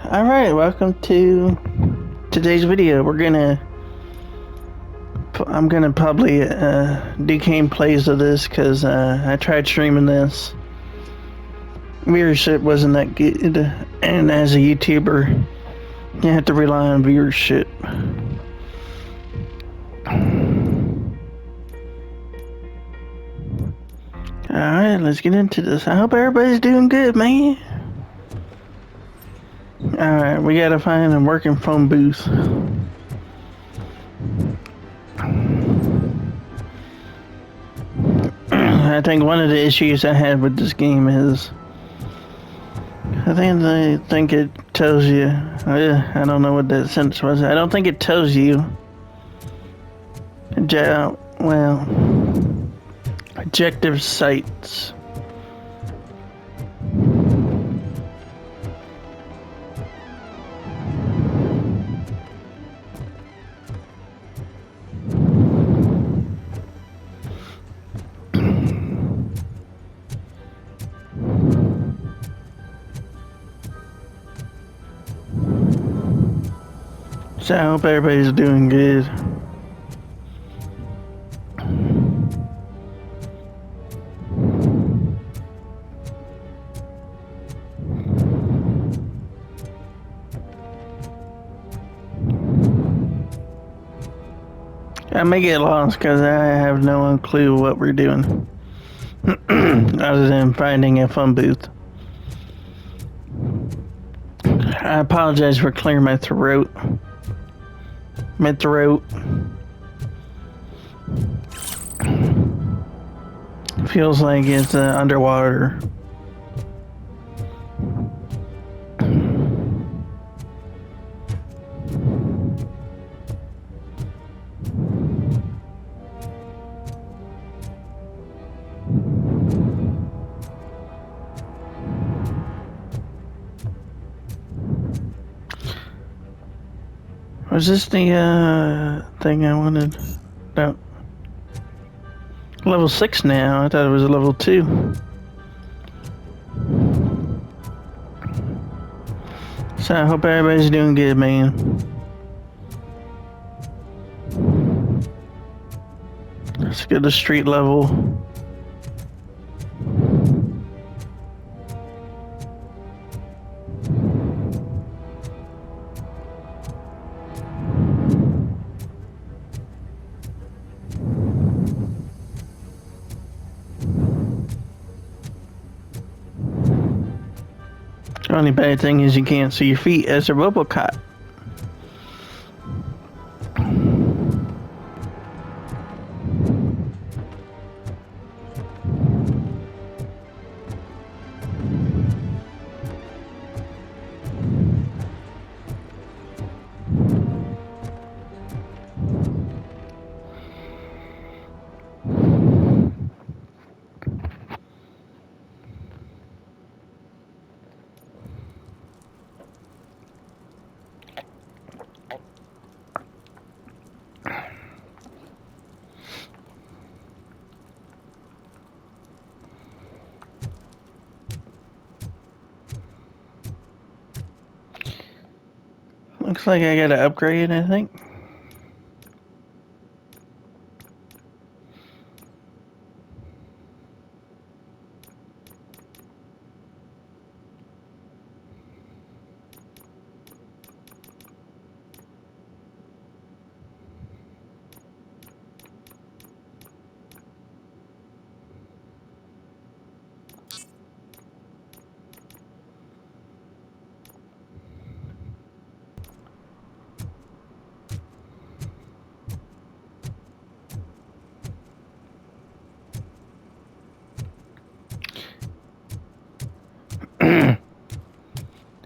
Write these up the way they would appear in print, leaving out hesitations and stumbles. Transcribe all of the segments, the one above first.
Alright, welcome to today's video. I'm gonna probably do gameplays of this because I tried streaming this. Viewership wasn't that good, and as a YouTuber, you have to rely on viewership. Alright, let's get into this. I hope everybody's doing good, man. Alright, we gotta find a working phone booth. I think one of the issues I had with this game is I think it tells you. I don't know what that sentence was. I don't think it tells you. Well, objective sites. So I hope everybody's doing good. I may get lost because I have no clue what we're doing. Other than finding a phone booth. I apologize for clearing my throat. Feels like it's underwater. Was this the thing I wanted? No. Level 6 now. I thought it was a level 2. So I hope everybody's doing good, man. Let's get the street level. The only bad thing is you can't see your feet as a Robocop. Looks like I gotta upgrade, I think.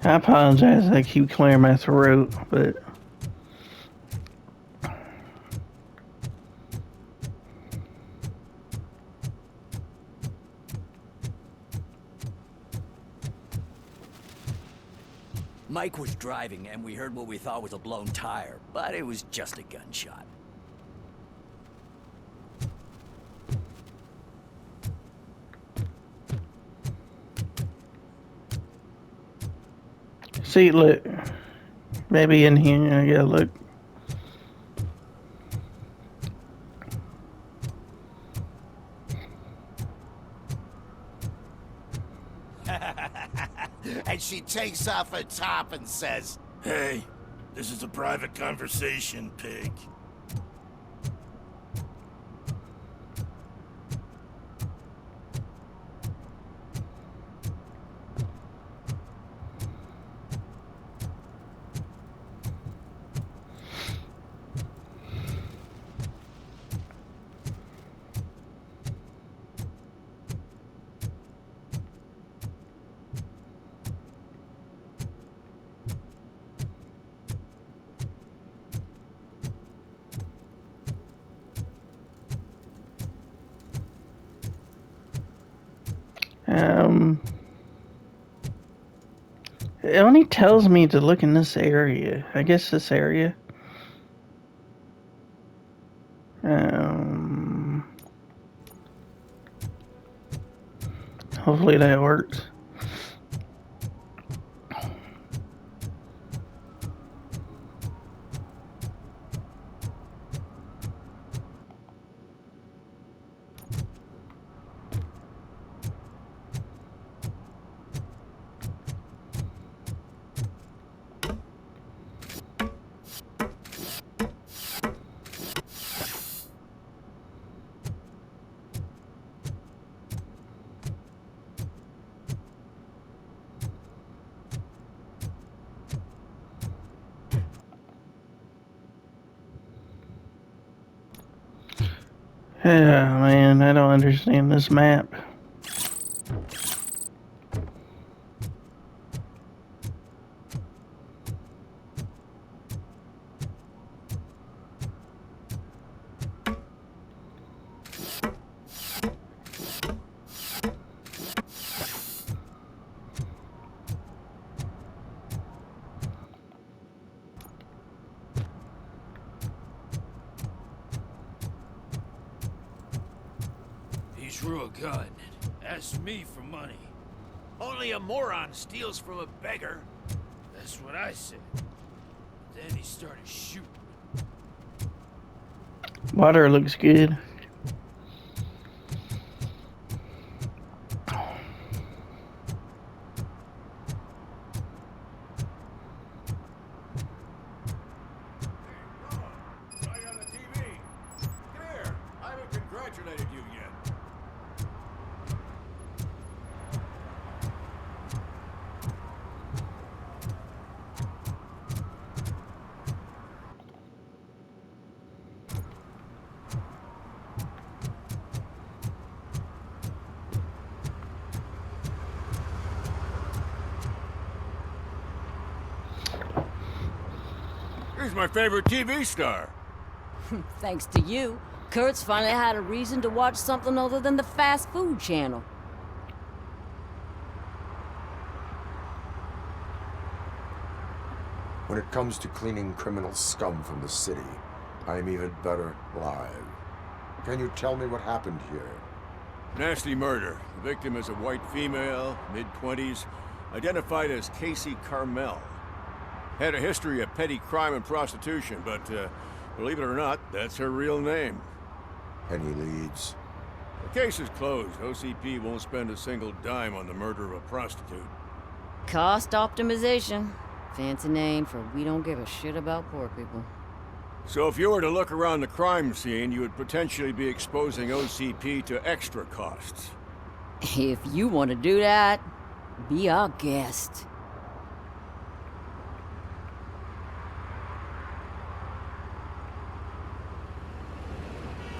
I apologize, I keep clearing my throat, but Mike was driving and we heard what we thought was a blown tire, but it was just a gunshot. See, look. Maybe in here. Yeah, look. And she takes off her top and says, Hey, this is a private conversation, pig. It only tells me to look in this area. I guess this area. Hopefully that works. Yeah, man, I don't understand this map. He drew a gun. Asked me for money. only a moron steals from a beggar. That's what I said. Then he started shooting. Water looks good. He's my favorite TV star. Thanks to you, Kurt's finally had a reason to watch something other than the fast food channel. When it comes to cleaning criminal scum from the city, I am even better live. Can you tell me what happened here? Nasty murder. The victim is a white female, mid-20s, identified as Casey Carmel. Had a history of petty crime and prostitution, but believe it or not, that's her real name. Any leads? The case is closed. OCP won't spend a single dime on the murder of a prostitute. Cost optimization. Fancy name for we don't give a shit about poor people. So if you were to look around the crime scene, you would potentially be exposing OCP to extra costs. If you want to do that, be our guest.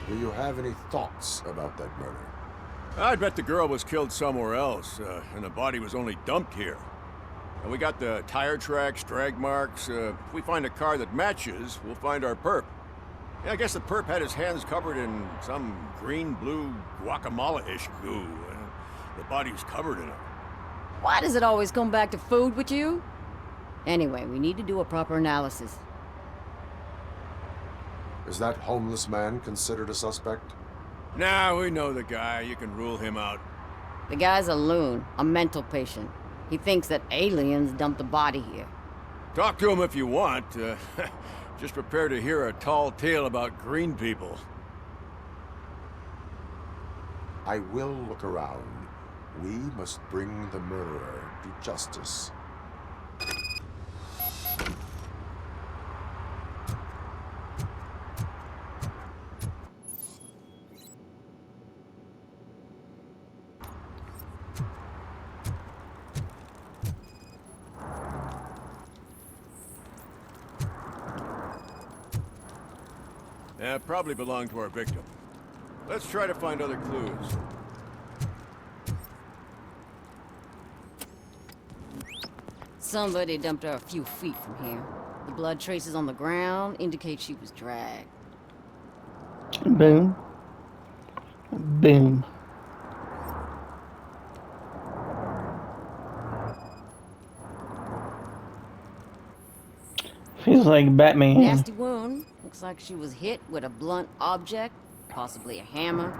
Do you have any thoughts about that murder? I'd bet the girl was killed somewhere else, and the body was only dumped here. And we got the tire tracks, drag marks. If we find a car that matches, we'll find our perp. Yeah, I guess the perp had his hands covered in some green-blue guacamole-ish goo. The body's covered in it. Why does it always come back to food with you? Anyway, we need to do a proper analysis. Is that homeless man considered a suspect? Nah, we know the guy. You can rule him out. The guy's a loon, a mental patient. He thinks that aliens dumped the body here. Talk to him if you want. Just prepare to hear a tall tale about green people. I will look around. We must bring the murderer to justice. Probably belonged to our victim. Let's try to find other clues. Somebody dumped her a few feet from here. The blood traces on the ground indicate she was dragged. Boom. Boom. Feels like Batman. Nasty wound. Looks like she was hit with a blunt object, possibly a hammer.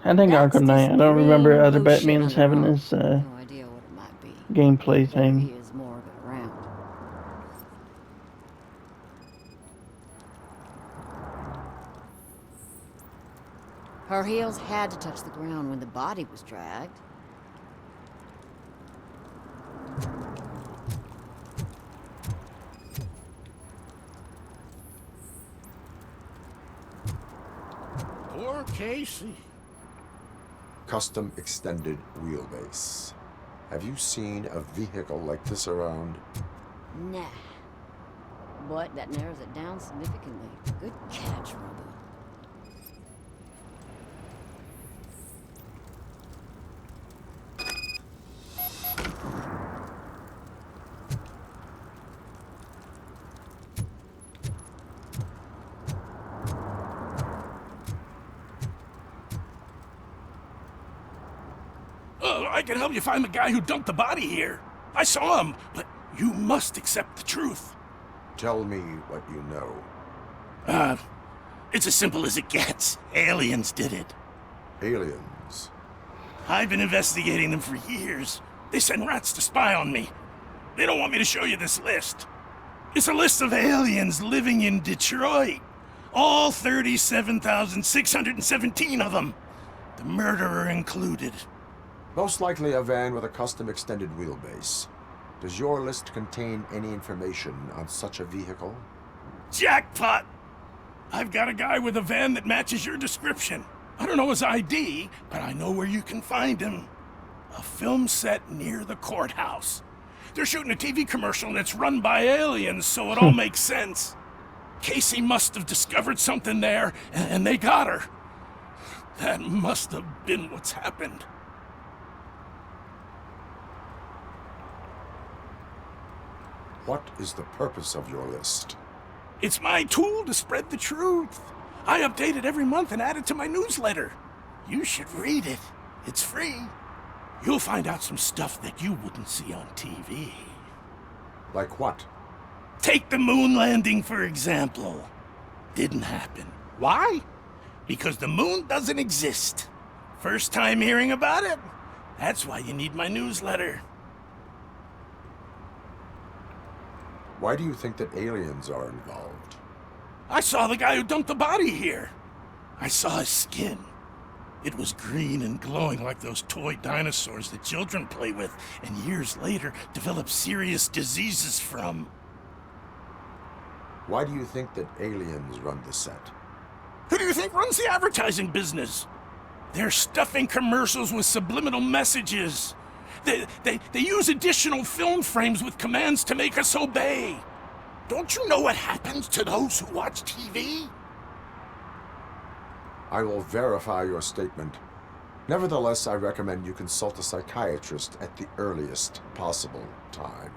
I think That's Arkham Knight. I don't this remember green other blue shit Batmans having under this no idea what it might be. gameplay There thing. is more of it around. Her heels had to touch the ground when the body was dragged. Poor Casey. Custom extended wheelbase. Have you seen a vehicle like this around? Nah. But that narrows it down significantly. Good catch, Robo. I can help you find the guy who dumped the body here. I saw him, but you must accept the truth. Tell me what you know. It's as simple as it gets. Aliens did it. Aliens. I've been investigating them for years. They send rats to spy on me. They don't want me to show you this list. It's a list of aliens living in Detroit. All 37,617 of them. The murderer included. Most likely a van with a custom extended wheelbase. Does your list contain any information on such a vehicle? Jackpot! I've got a guy with a van that matches your description. I don't know his ID, but I know where you can find him. A film set near the courthouse. They're shooting a TV commercial and it's run by aliens, so it all makes sense. Casey must have discovered something there, and they got her. That must have been what's happened. What is the purpose of your list? It's my tool to spread the truth. I update it every month and add it to my newsletter. You should read it. It's free. You'll find out some stuff that you wouldn't see on TV. Like what? Take the moon landing, for example. Didn't happen. Why? Because the moon doesn't exist. First time hearing about it? That's why you need my newsletter. Why do you think that aliens are involved? I saw the guy who dumped the body here. I saw his skin. It was green and glowing like those toy dinosaurs that children play with and years later develop serious diseases from. Why do you think that aliens run the set? Who do you think runs the advertising business? They're stuffing commercials with subliminal messages. They use additional film frames with commands to make us obey. Don't you know what happens to those who watch TV? I will verify your statement. Nevertheless, I recommend you consult a psychiatrist at the earliest possible time.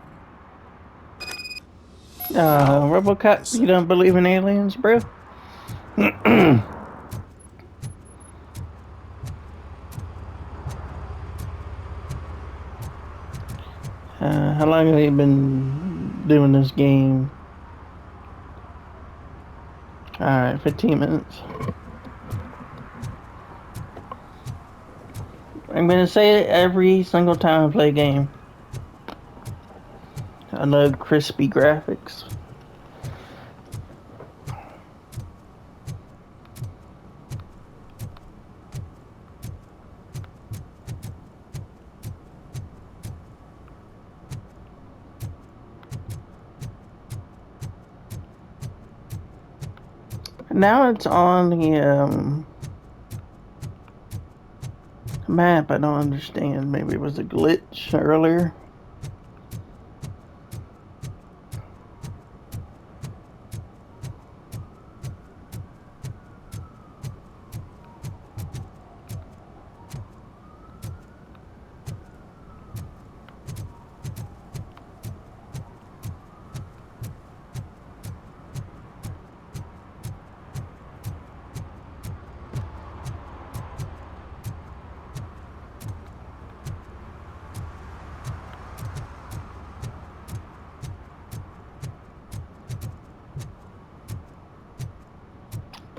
Robocop, you don't believe in aliens, bro? How long have you been doing this game? Alright, 15 minutes. I'm gonna say it every single time I play a game. I love crispy graphics. Now it's on the map. I don't understand. Maybe it was a glitch earlier.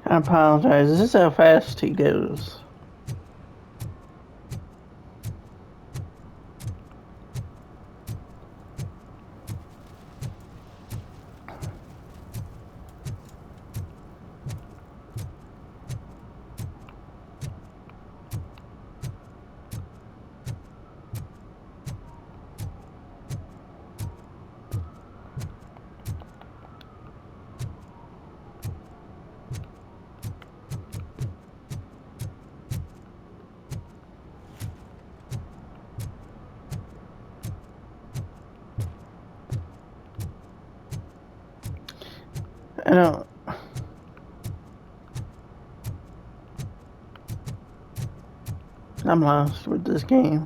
I apologize. This is how fast he goes. I don't. I'm lost with this game.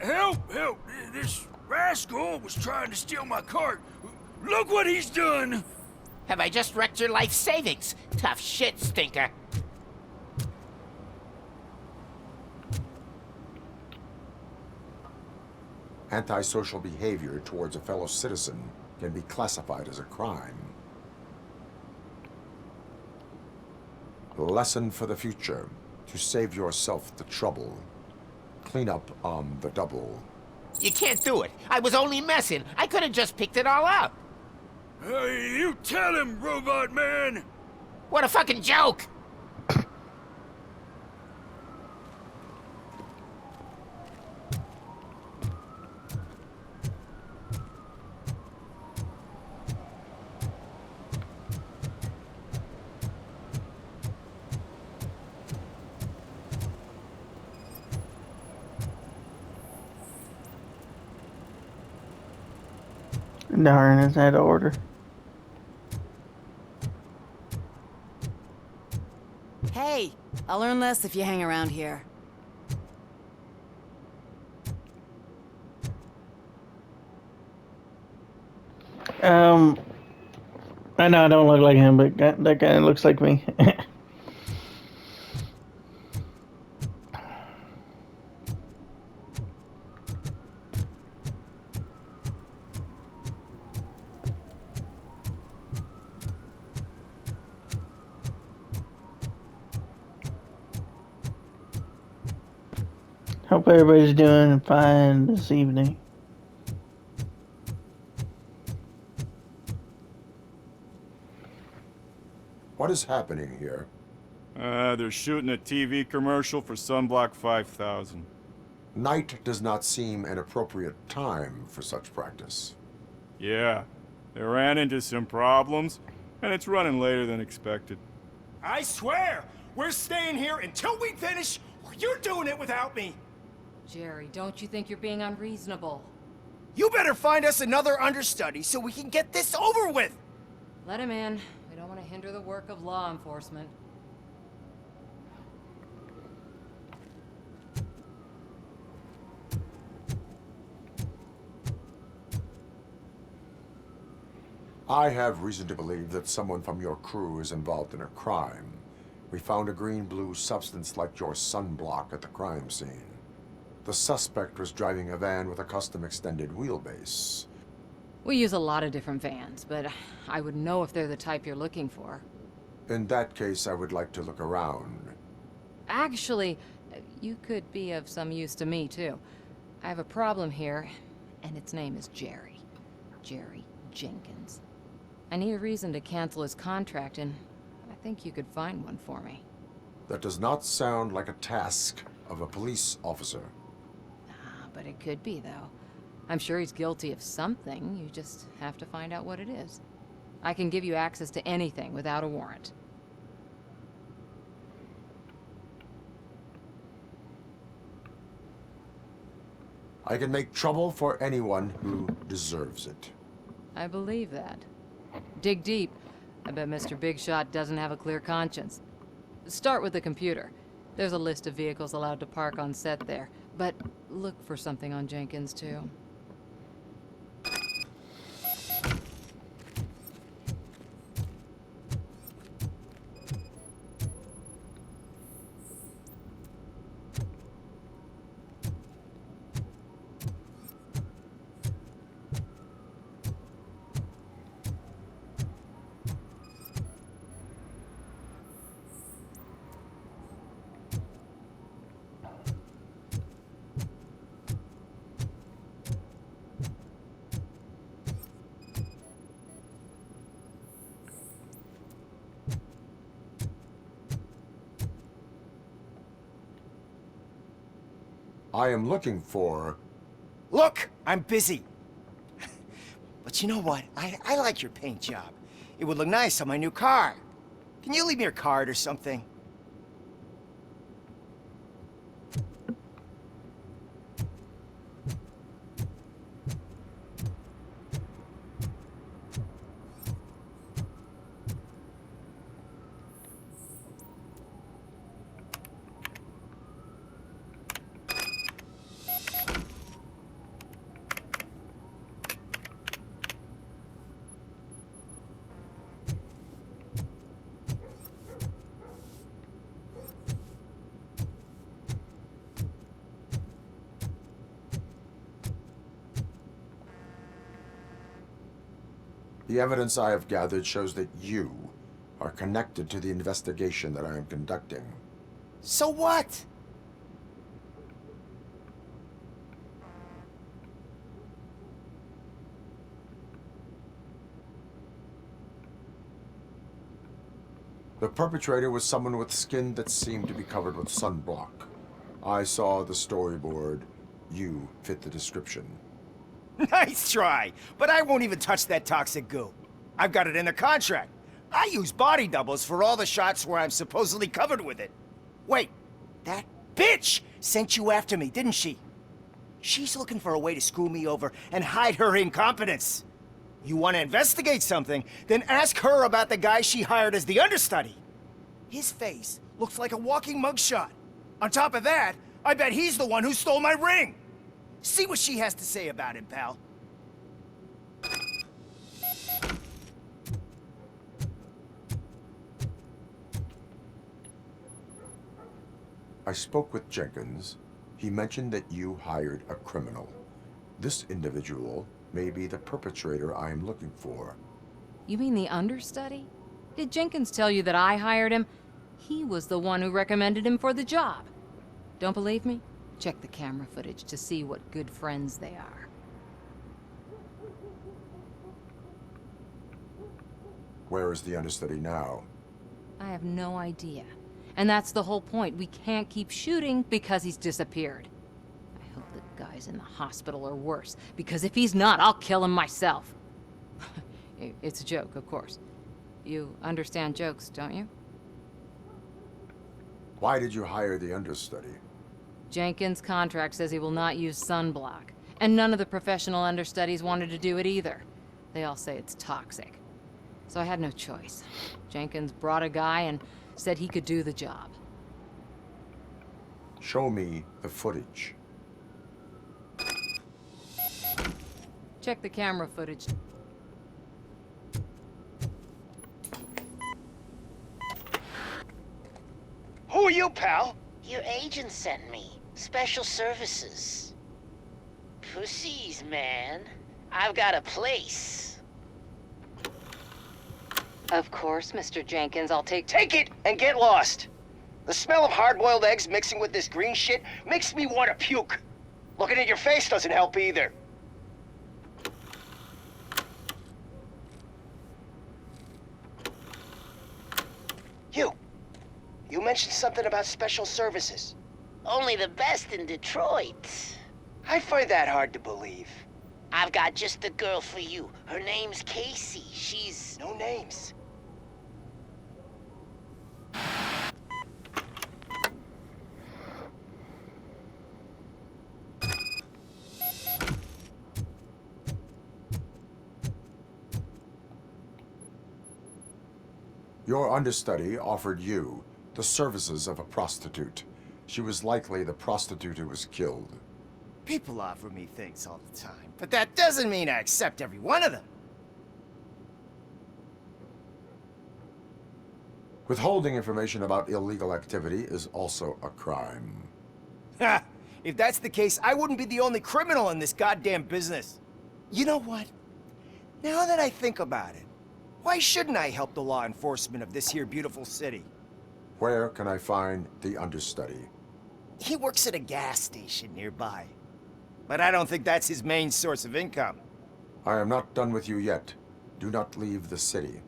Help! Help! This rascal was trying to steal my cart. Look what he's done! Have I just wrecked your life savings? Tough shit, stinker. Antisocial behavior towards a fellow citizen can be classified as a crime. Lesson for the future: to save yourself the trouble. Clean up on the double. You can't do it. I was only messing. I could have just picked it all up. Hey, you tell him, Robot Man! What a fucking joke! Darn, it's out of order. Hey, I'll learn less if you hang around here. I know I don't look like him, but that guy looks like me. Hope everybody's doing fine this evening. What is happening here? They're shooting a TV commercial for Sunblock 5000. Night does not seem an appropriate time for such practice. Yeah, they ran into some problems, and it's running later than expected. I swear, we're staying here until we finish, or you're doing it without me! Jerry, don't you think you're being unreasonable? You better find us another understudy so we can get this over with! Let him in. We don't want to hinder the work of law enforcement. I have reason to believe that someone from your crew is involved in a crime. We found a green-blue substance like your sunblock at the crime scene. The suspect was driving a van with a custom extended wheelbase. We use a lot of different vans, but I wouldn't know if they're the type you're looking for. In that case, I would like to look around. Actually, you could be of some use to me, too. I have a problem here, and its name is Jerry. Jerry Jenkins. I need a reason to cancel his contract, and I think you could find one for me. That does not sound like a task of a police officer. But it could be, though. I'm sure he's guilty of something. You just have to find out what it is. I can give you access to anything without a warrant. I can make trouble for anyone who deserves it. I believe that. Dig deep. I bet Mr. Big Shot doesn't have a clear conscience. Start with the computer. There's a list of vehicles allowed to park on set there. But look for something on Jenkins, too. I am looking for... Look, I'm busy. But you know what? I like your paint job. It would look nice on my new car. Can you leave me your card or something? The evidence I have gathered shows that you are connected to the investigation that I am conducting. So what? The perpetrator was someone with skin that seemed to be covered with sunblock. I saw the storyboard. You fit the description. Nice try, but I won't even touch that toxic goo. I've got it in the contract. I use body doubles for all the shots where I'm supposedly covered with it. Wait, that bitch sent you after me, didn't she? She's looking for a way to screw me over and hide her incompetence. You want to investigate something, then ask her about the guy she hired as the understudy. His face looks like a walking mugshot. On top of that, I bet he's the one who stole my ring. See what she has to say about him, pal. I spoke with Jenkins. He mentioned that you hired a criminal. This individual may be the perpetrator I am looking for. You mean the understudy? Did Jenkins tell you that I hired him? He was the one who recommended him for the job. Don't believe me? Check the camera footage to see what good friends they are. Where is the understudy now? I have no idea. And that's the whole point. We can't keep shooting because he's disappeared. I hope the guy's in the hospital or worse, because if he's not, I'll kill him myself. It's a joke, of course. You understand jokes, don't you? Why did you hire the understudy? Jenkins' contract says he will not use sunblock, and none of the professional understudies wanted to do it either. They all say it's toxic. So I had no choice. Jenkins brought a guy and said he could do the job. Show me the footage. Check the camera footage. are you, pal? Your agent sent me. Special services. Pussies, man. I've got a place. Of course, Mr. Jenkins, I'll take... Take it and get lost. The smell of hard-boiled eggs mixing with this green shit makes me want to puke. Looking at your face doesn't help either. You mentioned something about special services. Only the best in Detroit. I find that hard to believe. I've got just the girl for you. Her name's Casey. She's... No names. Your understudy offered you the services of a prostitute. She was likely the prostitute who was killed. People offer me things all the time, but that doesn't mean I accept every one of them. Withholding information about illegal activity is also a crime. Ha! If that's the case, I wouldn't be the only criminal in this goddamn business. You know what? Now that I think about it, why shouldn't I help the law enforcement of this here beautiful city? Where can I find the understudy? He works at a gas station nearby. But I don't think that's his main source of income. I am not done with you yet. Do not leave the city.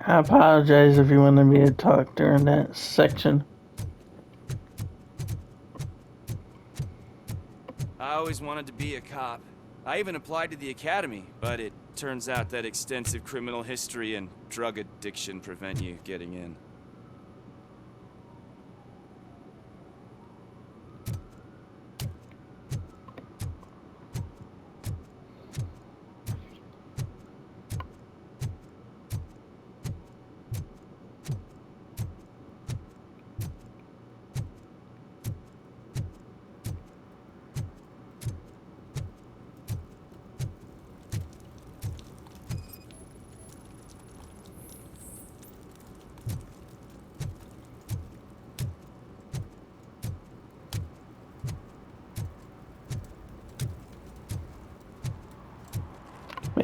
I apologize if you wanted me to talk during that section. I always wanted to be a cop. I even applied to the academy, but it turns out that extensive criminal history and drug addiction prevent you getting in.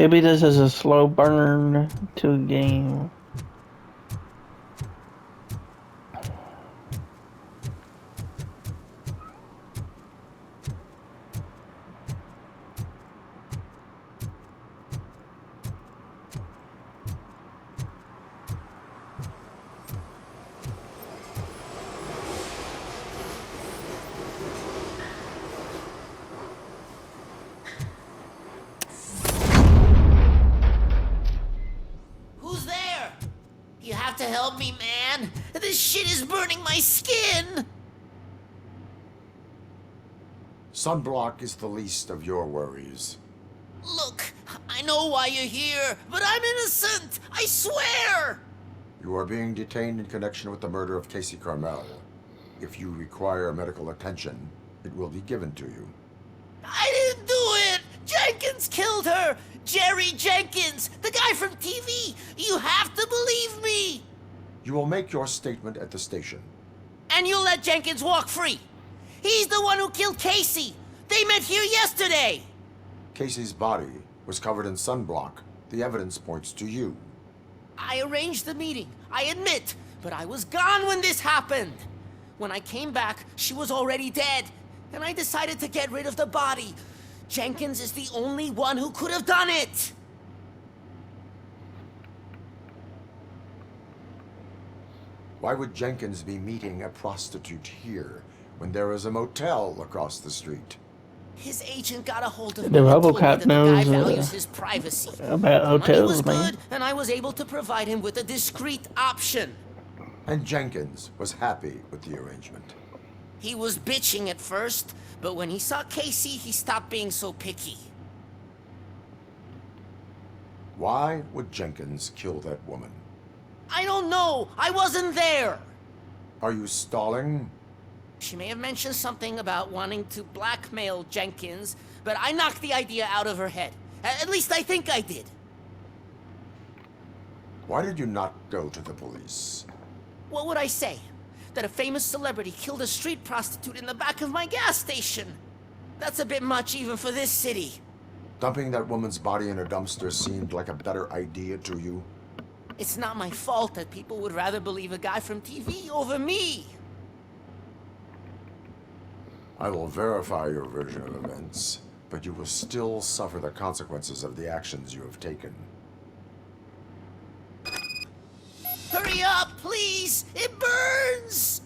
Maybe this is a slow burn to a game. You have to help me, man. This shit is burning my skin. Sunblock is the least of your worries. Look, I know why you're here, but I'm innocent. I swear. You are being detained in connection with the murder of Casey Carmel. If you require medical attention, it will be given to you. I didn't do it. Jenkins killed her. Jerry Jenkins, the guy from TV. You have to believe me. You will make your statement at the station. And you'll let Jenkins walk free. He's the one who killed Casey. They met here yesterday. Casey's body was covered in sunblock. The evidence points to you. I arranged the meeting, I admit, but I was gone when this happened. When I came back, she was already dead, and I decided to get rid of the body. Jenkins is the only one who could have done it. Why would Jenkins be meeting a prostitute here when there is a motel across the street? His agent got a hold of me. The Robocop knows the guy values his privacy. about hotels, Money was man. good, and I was able to provide him with a discreet option. And Jenkins was happy with the arrangement. He was bitching at first, but when he saw Casey, he stopped being so picky. Why would Jenkins kill that woman? I don't know. I wasn't there. Are you stalling? She may have mentioned something about wanting to blackmail Jenkins, but I knocked the idea out of her head. At least I think I did. Why did you not go to the police? What would I say? That a famous celebrity killed a street prostitute in the back of my gas station? That's a bit much even for this city. Dumping that woman's body in a dumpster seemed like a better idea to you? It's not my fault that people would rather believe a guy from TV over me. I will verify your version of events, but you will still suffer the consequences of the actions you have taken. Hurry up, please! It burns!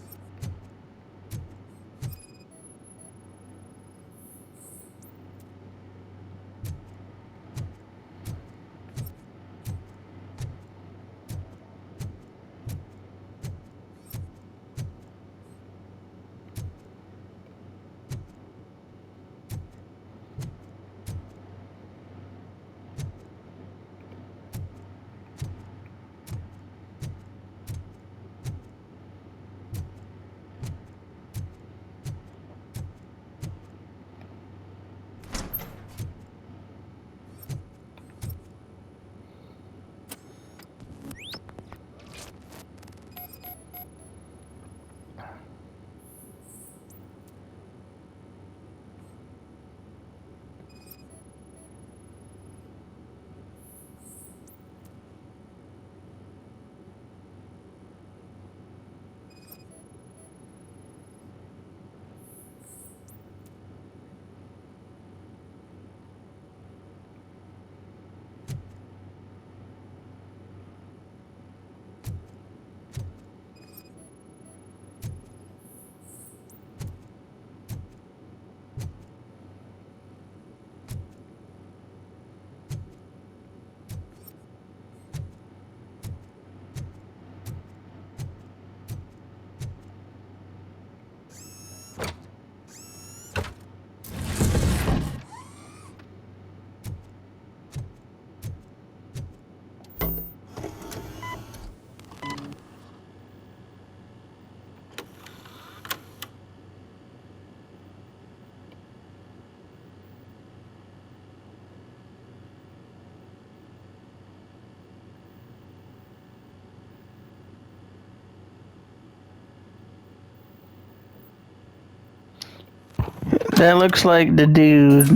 That looks like the dude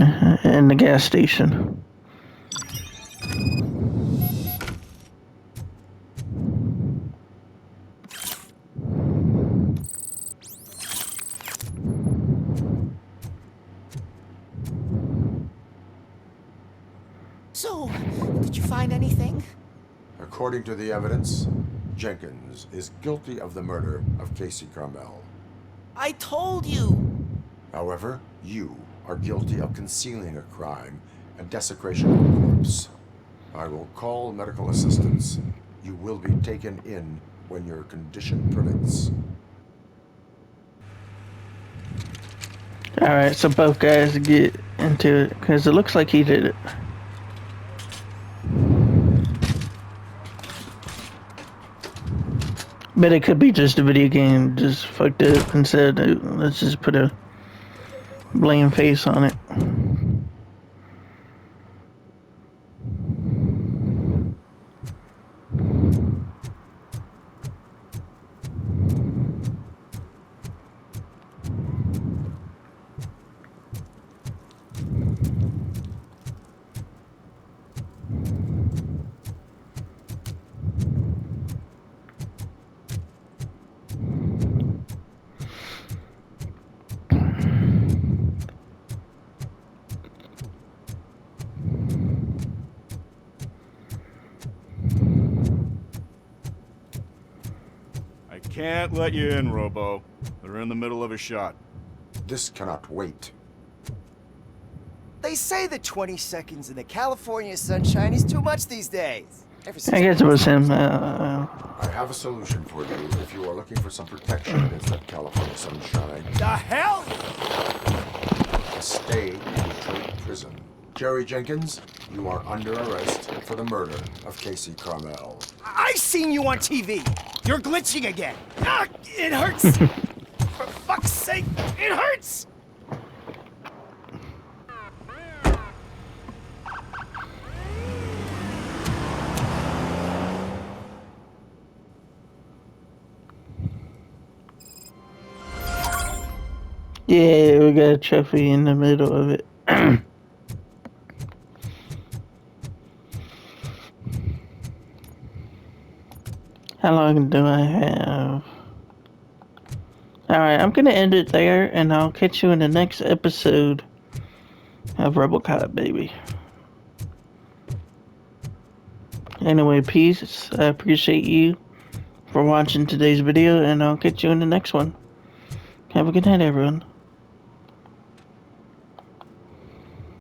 in the gas station. So, did you find anything? According to the evidence, Jenkins is guilty of the murder of Casey Carmel. I told you! However, you are guilty of concealing a crime and desecration of a corpse. I will call medical assistance. You will be taken in when your condition permits. Alright, so both guys get into it, because it looks like he did it. But it could be just a video game just fucked up and said, let's just put a blame face on it. Can't let you in, Robo. They're in the middle of a shot. This cannot wait. They say that 20 seconds in the California sunshine is too much these days. I guess it was him. I have a solution for you if you are looking for some protection against that California sunshine. The hell? Stay in Detroit prison. Jerry Jenkins, you are under arrest for the murder of Casey Carmel. I seen you on TV. You're glitching again. Ah, it hurts. For fuck's sake, it hurts. Yeah, we got a trophy in the middle of it. How long do I have? Alright, I'm gonna end it there, and I'll catch you in the next episode of Robocop, baby. Anyway, peace. I appreciate you for watching today's video, and I'll catch you in the next one. Have a good night, everyone.